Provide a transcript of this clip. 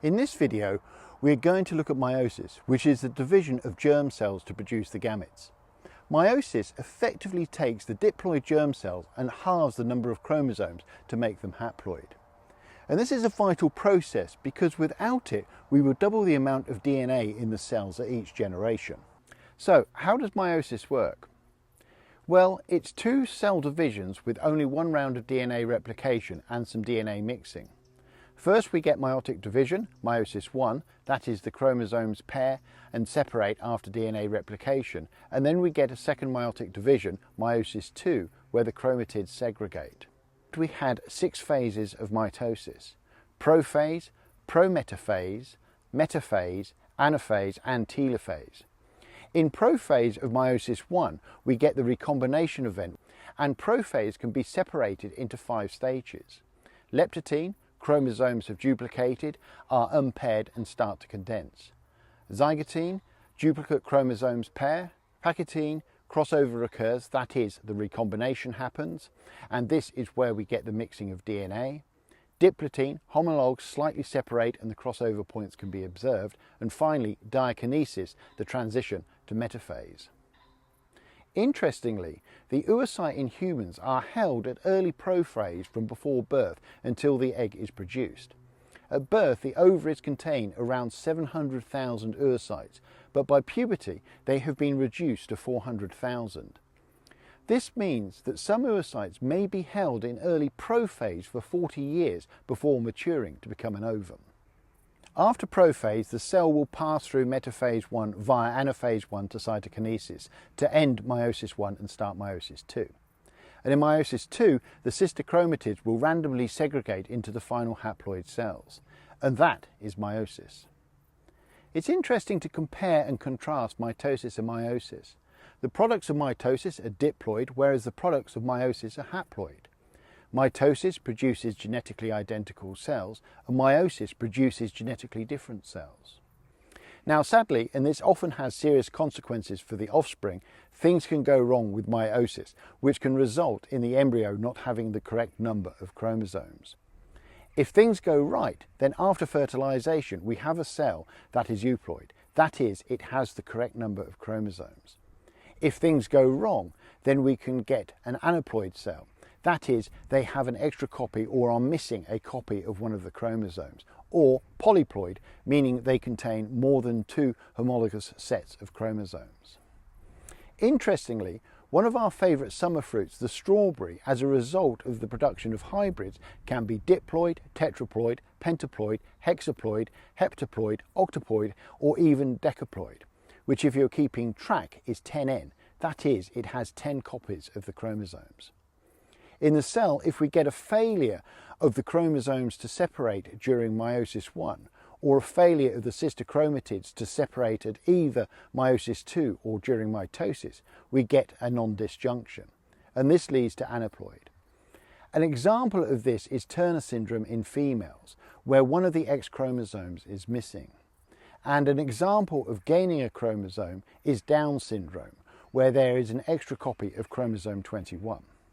In this video, we are going to look at meiosis, which is the division of germ cells to produce the gametes. Meiosis effectively takes the diploid germ cells and halves the number of chromosomes to make them haploid. And this is a vital process because without it, we will double the amount of DNA in the cells at each generation. So, how does meiosis work? Well, it's two cell divisions with only one round of DNA replication and some DNA mixing. First we get meiotic division, meiosis I, that is the chromosomes pair and separate after DNA replication, and then we get a second meiotic division, meiosis II, where the chromatids segregate. We had 6 phases of mitosis: prophase, prometaphase, metaphase, anaphase and telophase. In prophase of meiosis I, we get the recombination event, and prophase can be separated into 5 stages. Leptotene, chromosomes have duplicated, are unpaired and start to condense. Zygotene, duplicate chromosomes pair. Pachytene, crossover occurs, that is, the recombination happens, and this is where we get the mixing of DNA. Diplotene, homologs slightly separate and the crossover points can be observed. And finally, Diakinesis, the transition to metaphase. Interestingly, the oocyte in humans are held at early prophase from before birth until the egg is produced. At birth, the ovaries contain around 700,000 oocytes, but by puberty they have been reduced to 400,000. This means that some oocytes may be held in early prophase for 40 years before maturing to become an ovum. After prophase, the cell will pass through Metaphase I via Anaphase I to cytokinesis to end meiosis I and start meiosis II. And in meiosis II, the sister chromatids will randomly segregate into the final haploid cells. And that is meiosis. It's interesting to compare and contrast mitosis and meiosis. The products of mitosis are diploid, whereas the products of meiosis are haploid. Mitosis produces genetically identical cells, and meiosis produces genetically different cells. Now sadly, and this often has serious consequences for the offspring, things can go wrong with meiosis, which can result in the embryo not having the correct number of chromosomes. If things go right, then after fertilization we have a cell that is euploid, that is, it has the correct number of chromosomes. If things go wrong, then we can get an aneuploid cell. That is, they have an extra copy or are missing a copy of one of the chromosomes, or polyploid, meaning they contain more than 2 homologous sets of chromosomes. Interestingly, one of our favourite summer fruits, the strawberry, as a result of the production of hybrids, can be diploid, tetraploid, pentaploid, hexaploid, heptaploid, octaploid, or even decaploid, which, if you're keeping track, is 10N. That is, it has 10 copies of the chromosomes. In the cell, if we get a failure of the chromosomes to separate during meiosis I, or a failure of the sister chromatids to separate at either meiosis II or during mitosis, we get a non-disjunction, and this leads to aneuploid. An example of this is Turner syndrome in females, where one of the X chromosomes is missing. And an example of gaining a chromosome is Down syndrome, where there is an extra copy of chromosome 21.